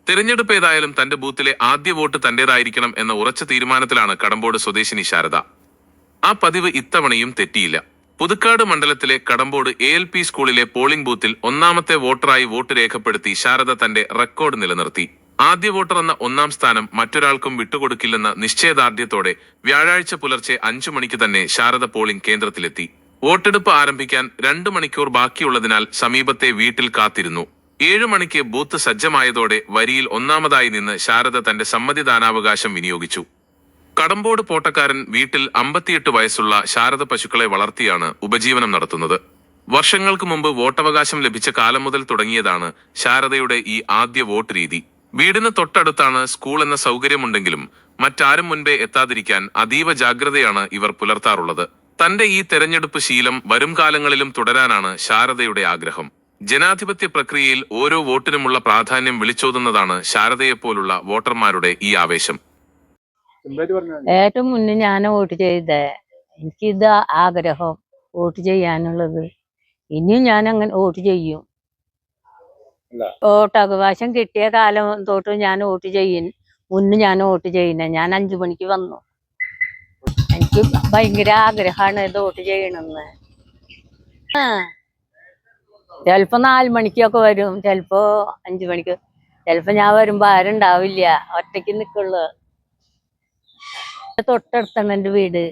തെരഞ്ഞെടുപ്പ് ഏതായാലും തന്റെ ബൂത്തിലെ ആദ്യ വോട്ട് തന്റേതായിരിക്കണം എന്ന ഉറച്ച തീരുമാനത്തിലാണ് കടമ്പോട് സ്വദേശിനി ശാരദ. ആ പതിവ് ഇത്തവണയും തെറ്റിയില്ല. പുതുക്കാട് മണ്ഡലത്തിലെ കടമ്പോട് ALP സ്കൂളിലെ പോളിംഗ് ബൂത്തിൽ ഒന്നാമത്തെ വോട്ടറായി വോട്ട് രേഖപ്പെടുത്തി ശാരദ തന്റെ റെക്കോർഡ് നിലനിർത്തി. ആദ്യ വോട്ടർ എന്ന ഒന്നാം സ്ഥാനം മറ്റൊരാൾക്കും വിട്ടുകൊടുക്കില്ലെന്ന നിശ്ചയദാർഢ്യത്തോടെ വ്യാഴാഴ്ച പുലർച്ചെ 5 മണിക്ക് തന്നെ ശാരദ പോളിംഗ് കേന്ദ്രത്തിലെത്തി. വോട്ടെടുപ്പ് ആരംഭിക്കാൻ 2 മണിക്കൂർ ബാക്കിയുള്ളതിനാൽ സമീപത്തെ വീട്ടിൽ കാത്തിരുന്നു. 7 മണിക്ക് ബൂത്ത് സജ്ജമായതോടെ വരിയിൽ ഒന്നാമതായി നിന്ന് ശാരദ തന്റെ സമ്മതിദാനാവകാശം വിനിയോഗിച്ചു. കടമ്പോട് പോട്ടക്കാരൻ വീട്ടിൽ 58 വയസ്സുള്ള ശാരദ പശുക്കളെ വളർത്തിയാണ് ഉപജീവനം നടത്തുന്നത്. വർഷങ്ങൾക്ക് മുമ്പ് വോട്ടവകാശം ലഭിച്ച കാലം മുതൽ തുടങ്ങിയതാണ് ശാരദയുടെ ഈ ആദ്യ വോട്ട് രീതി. വീടിന് തൊട്ടടുത്താണ് സ്കൂൾ എന്ന സൗകര്യമുണ്ടെങ്കിലും മറ്റാരും മുൻപേ എത്താതിരിക്കാൻ അതീവ ജാഗ്രതയാണ് ഇവർ പുലർത്താറുള്ളത്. തന്റെ ഈ തെരഞ്ഞെടുപ്പ് ശീലം വരും കാലങ്ങളിലും തുടരാനാണ് ശാരദയുടെ ആഗ്രഹം. ജനാധിപത്യ പ്രക്രിയയിൽ ഓരോ വോട്ടിനുമുള്ള പ്രാധാന്യം വിളിച്ചോതുന്നതാണ് ശാരദയെപ്പോലുള്ള വോട്ടർമാരുടെ ഈ ആവേശം. ഏറ്റവും മുന്നേ ഞാൻ വോട്ട് ചെയ്തേ. എനിക്കിത് ആഗ്രഹം വോട്ട് ചെയ്യാനുള്ളത്. ഇനിയും ഞാൻ അങ്ങനെ വോട്ട് ചെയ്യും. വോട്ടവകാശം കിട്ടിയ കാലം തൊട്ട് ഞാൻ വോട്ട് ചെയ്യും. മുന്നേ ഞാൻ വോട്ട് ചെയ്യുന്നേ. ഞാൻ 5 മണിക്ക് വന്നു. എനിക്ക് ഭയങ്കര ആഗ്രഹമാണ് ഇത് വോട്ട് ചെയ്യണമെന്ന്. ചിലപ്പോ 4 മണിക്കൊക്കെ വരും, ചിലപ്പോ 5 മണിക്ക്. ചിലപ്പോ ഞാൻ വരുമ്പോ ആരുണ്ടാവില്ല, ഒറ്റയ്ക്ക് നിക്കുള്ളു. തൊട്ടടുത്താണ് എന്റെ വീട്.